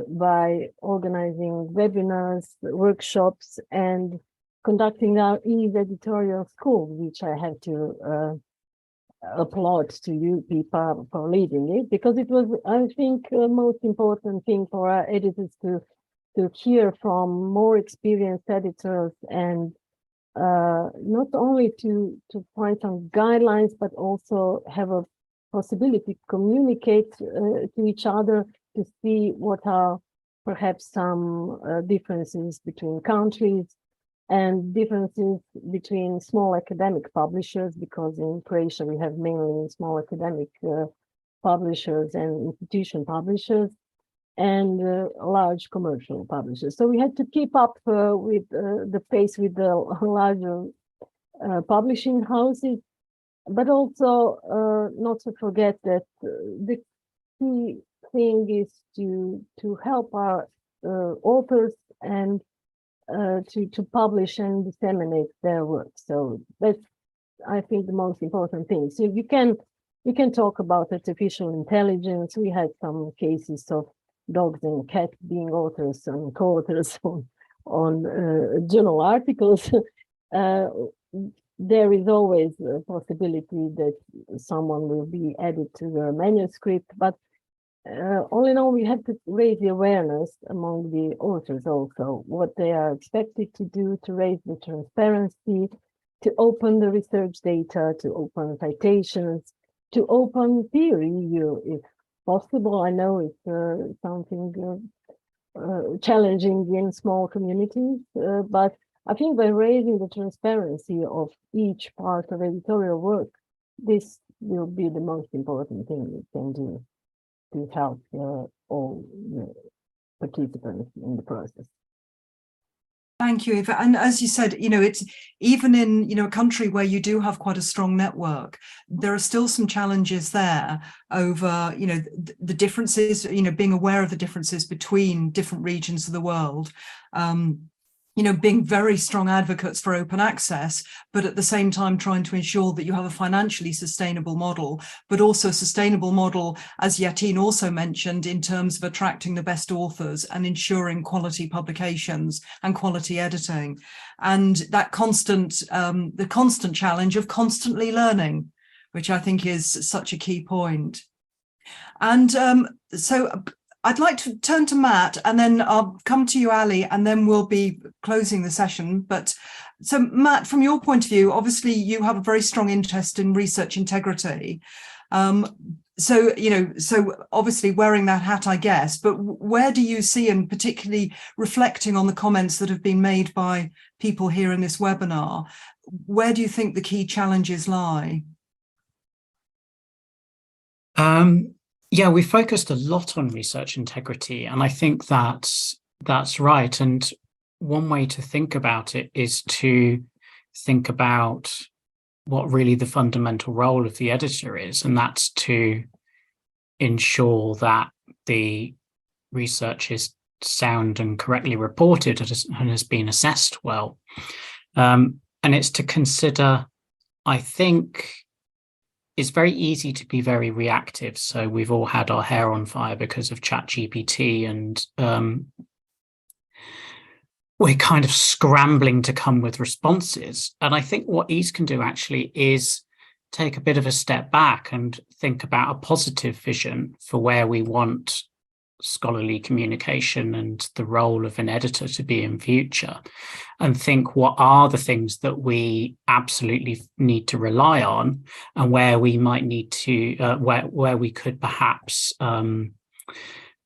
by organizing webinars, workshops, and conducting our EASE editorial school, which I have to applaud to you, Pippa, for leading it, because it was, I think, the most important thing for our editors to hear from more experienced editors and not only to find some guidelines, but also have a possibility to communicate to each other, to see what are perhaps some differences between countries and differences between small academic publishers, because in Croatia we have mainly small academic publishers and institution publishers, and large commercial publishers. So we had to keep up with the pace with the larger publishing houses, but also not to forget that the key thing is to help our authors and to publish and disseminate their work. So that's I think, the most important thing. So you can talk about artificial intelligence. We had some cases of dogs and cats being authors and co-authors on journal articles. There is always a possibility that someone will be added to the manuscript, but all in all, we have to raise the awareness among the authors also, what they are expected to do, to raise the transparency, to open the research data, to open citations, to open peer review if possible. I know it's something challenging in small communities, but I think by raising the transparency of each part of editorial work, this will be the most important thing we can do to help all participants in the process. Thank you, Eva. And as you said, it's even in, a country where you do have quite a strong network, there are still some challenges there over, the differences, being aware of the differences between different regions of the world. Being very strong advocates for open access, but at the same time trying to ensure that you have a financially sustainable model, but also a sustainable model, as Yateen also mentioned, in terms of attracting the best authors and ensuring quality publications and quality editing. And that the constant challenge of constantly learning, which I think is such a key point. And so I'd like to turn to Matt, and then I'll come to you, Ali, and then we'll be closing the session. But so Matt, from your point of view, obviously you have a very strong interest in research integrity. So obviously wearing that hat, I guess, but where do you see, and particularly reflecting on the comments that have been made by people here in this webinar, where do you think the key challenges lie? Yeah, we focused a lot on research integrity, and I think that's right. And one way to think about it is to think about what really the fundamental role of the editor is, and that's to ensure that the research is sound and correctly reported and has been assessed well. And it's to consider, I think, it's very easy to be very reactive. So we've all had our hair on fire because of ChatGPT, and we're kind of scrambling to come with responses. And I think what EASE can do actually is take a bit of a step back and think about a positive vision for where we want scholarly communication and the role of an editor to be in future, and think what are the things that we absolutely need to rely on, and where we might need to where we could perhaps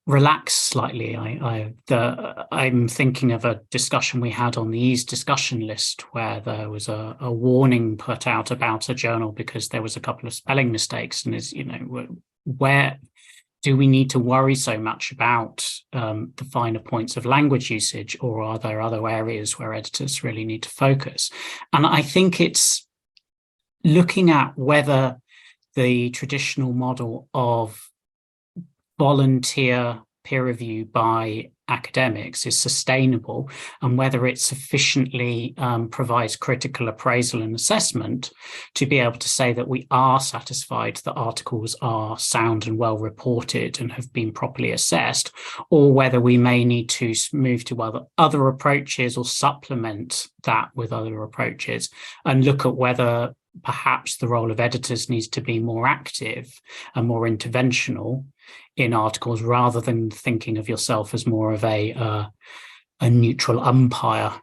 relax slightly. I'm thinking of a discussion we had on the EASE discussion list where there was a warning put out about a journal because there was a couple of spelling mistakes, and where do we need to worry so much about the finer points of language usage, or are there other areas where editors really need to focus? And I think it's looking at whether the traditional model of volunteer peer review by academics is sustainable, and whether it sufficiently provides critical appraisal and assessment to be able to say that we are satisfied that articles are sound and well reported and have been properly assessed, or whether we may need to move to other approaches or supplement that with other approaches, and look at whether perhaps the role of editors needs to be more active and more interventional in articles, rather than thinking of yourself as more of a neutral umpire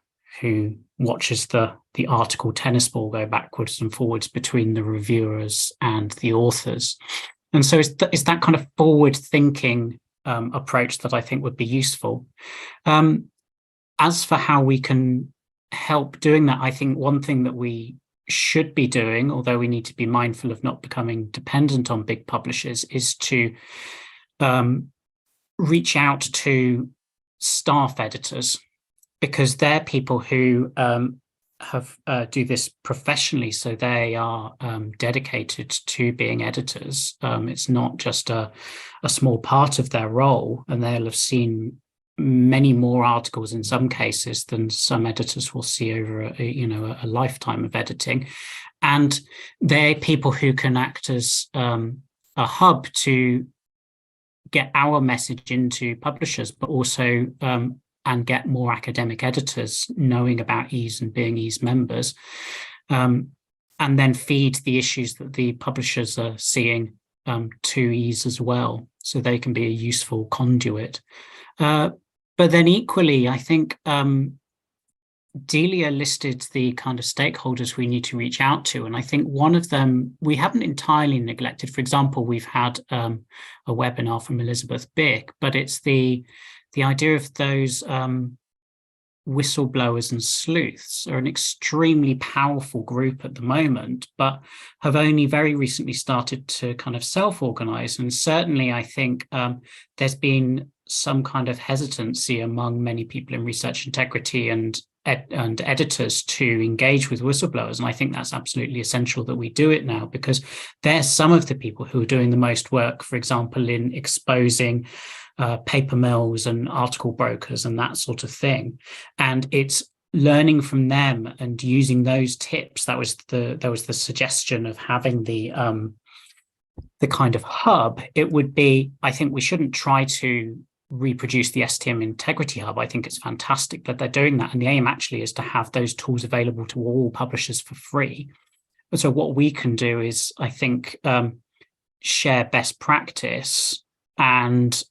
who watches the article tennis ball go backwards and forwards between the reviewers and the authors. And so it's that kind of forward thinking approach that I think would be useful. As for how we can help doing that, I think one thing that we should be doing, although we need to be mindful of not becoming dependent on big publishers, is to reach out to staff editors, because they're people who do this professionally, so they are dedicated to being editors. It's not just a small part of their role, and they'll have seen many more articles in some cases than some editors will see over a lifetime of editing. and they're people who can act as a hub to get our message into publishers, but also and get more academic editors knowing about EASE and being EASE members, and then feed the issues that the publishers are seeing to EASE as well, so they can be a useful conduit. But then equally, I think Delia listed the kind of stakeholders we need to reach out to. And I think one of them we haven't entirely neglected. For example, we've had a webinar from Elizabeth Bick, but it's the idea of those whistleblowers and sleuths are an extremely powerful group at the moment, but have only very recently started to kind of self-organize. And certainly I think there's been some kind of hesitancy among many people in research integrity and editors to engage with whistleblowers. And I think that's absolutely essential that we do it now, because they're some of the people who are doing the most work, for example, in exposing paper mills and article brokers and that sort of thing. And it's learning from them and using those tips. There was the suggestion of having the kind of hub. It would be, I think we shouldn't try to reproduce the STM Integrity Hub. I think it's fantastic that they're doing that. And the aim actually is to have those tools available to all publishers for free. So what we can do is, I think, share best practice and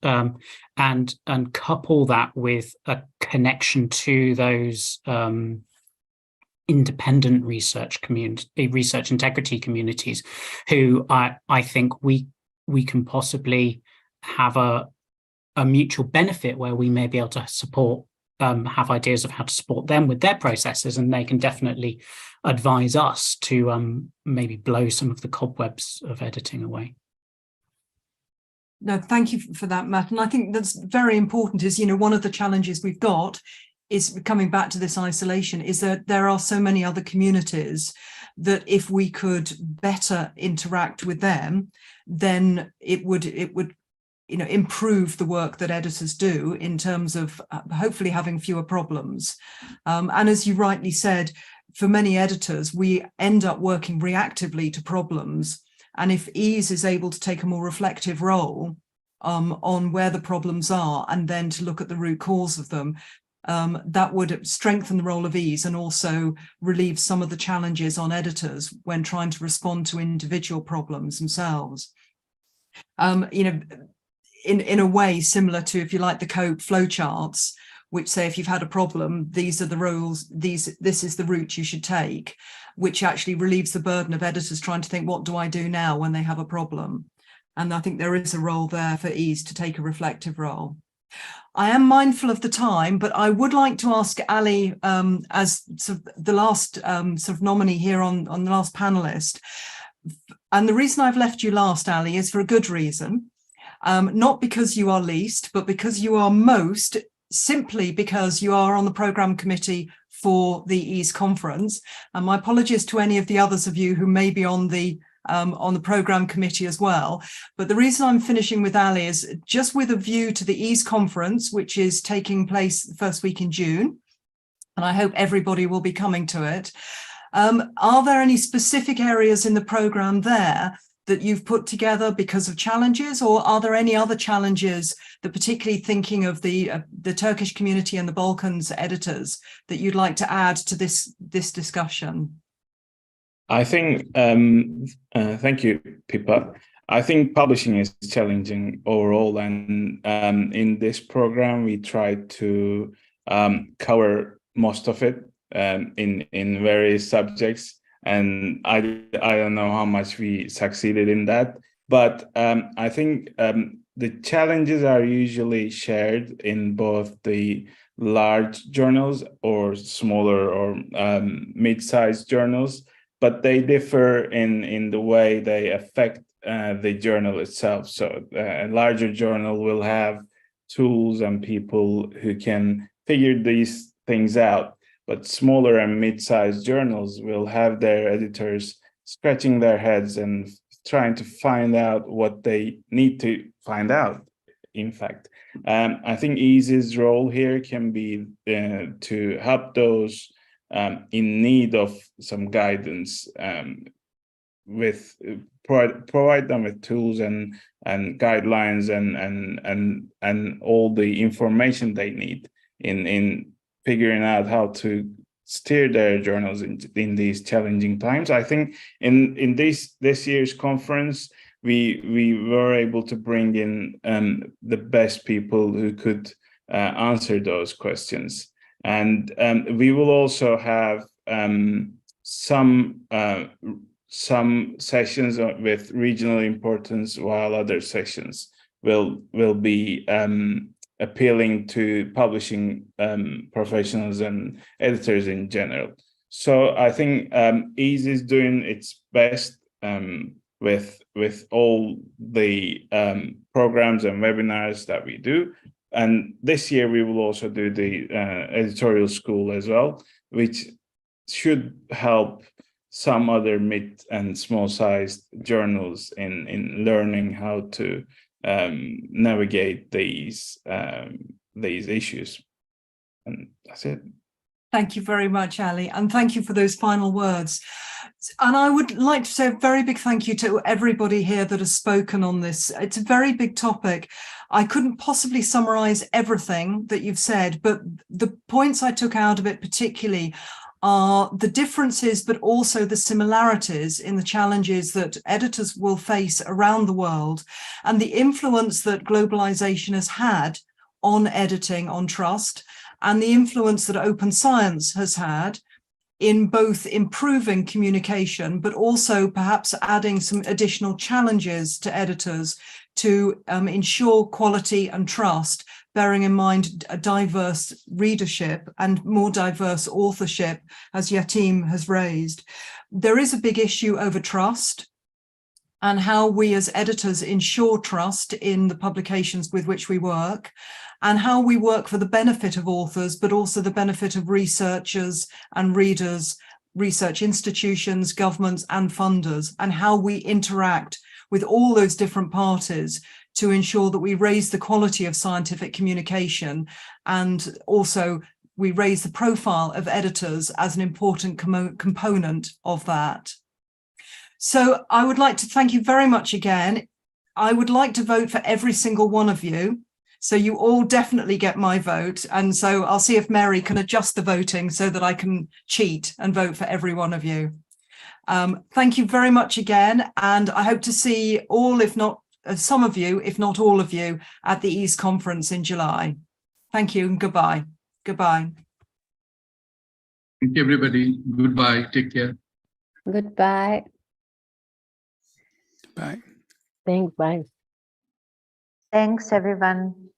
couple that with a connection to those independent research integrity communities, who I think we can possibly have a mutual benefit where we may be able to support, have ideas of how to support them with their processes, and they can definitely advise us to maybe blow some of the cobwebs of editing away. No, thank you for that, Matt. And I think that's very important. Is, one of the challenges we've got is, coming back to this isolation, is that there are so many other communities that if we could better interact with them, then it would improve the work that editors do in terms of hopefully having fewer problems. And as you rightly said, for many editors, we end up working reactively to problems. And if EASE is able to take a more reflective role on where the problems are, and then to look at the root cause of them, that would strengthen the role of EASE and also relieve some of the challenges on editors when trying to respond to individual problems themselves. In a way similar to, if you like, the code flowcharts, which say if you've had a problem, these are the rules, this is the route you should take, which actually relieves the burden of editors trying to think, what do I do now when they have a problem? And I think there is a role there for EASE to take a reflective role. I am mindful of the time, but I would like to ask Ali, as sort of the last sort of nominee here on the last panelist. And the reason I've left you last, Ali, is for a good reason. Not because you are least, but because you are most, simply because you are on the programme committee for the EASE conference. And my apologies to any of the others of you who may be on the programme committee as well. But the reason I'm finishing with Ali is just with a view to the EASE conference, which is taking place the first week in June. And I hope everybody will be coming to it. Are there any specific areas in the programme there that you've put together because of challenges, or are there any other challenges that, particularly thinking of the Turkish community and the Balkans editors, that you'd like to add to this discussion? I think, thank you, Pippa. I think publishing is challenging overall, and in this program we try to cover most of it in various subjects. And I don't know how much we succeeded in that, but I think the challenges are usually shared in both the large journals or smaller or mid-sized journals, but they differ in the way they affect the journal itself. So a larger journal will have tools and people who can figure these things out. But smaller and mid-sized journals will have their editors scratching their heads and trying to find out what they need to find out, in fact. I think EASE's role here can be to help those in need of some guidance, with provide them with tools and guidelines and all the information they need in figuring out how to steer their journals in these challenging times. I think in this year's conference, we were able to bring in the best people who could answer those questions. And we will also have some sessions with regional importance, while other sessions will be appealing to publishing professionals and editors in general. So I think EASE is doing its best with all the programs and webinars that we do. And this year we will also do the editorial school as well, which should help some other mid and small-sized journals in learning how to navigate these issues. And that's it. Thank you very much, Ali, and thank you for those final words. And I would like to say a very big thank you to everybody here that has spoken on this. It's a very big topic. I couldn't possibly summarize everything that you've said, but the points I took out of it particularly are the differences, but also the similarities in the challenges that editors will face around the world, and the influence that globalization has had on editing, on trust, and the influence that open science has had in both improving communication, but also perhaps adding some additional challenges to editors to ensure quality and trust, bearing in mind a diverse readership and more diverse authorship, as Yateem has raised. There is a big issue over trust and how we as editors ensure trust in the publications with which we work, and how we work for the benefit of authors, but also the benefit of researchers and readers, research institutions, governments and funders, and how we interact with all those different parties to ensure that we raise the quality of scientific communication, and also we raise the profile of editors as an important component of that. So I would like to thank you very much again. I would like to vote for every single one of you. So you all definitely get my vote. And so I'll see if Mary can adjust the voting so that I can cheat and vote for every one of you. Thank you very much again. And I hope to see all, if not some of you, if not all of you, at the EASE conference in July. Thank you and goodbye. Goodbye. Thank you, everybody. Goodbye. Take care. Goodbye. Bye. Thanks, bye. Thanks, everyone.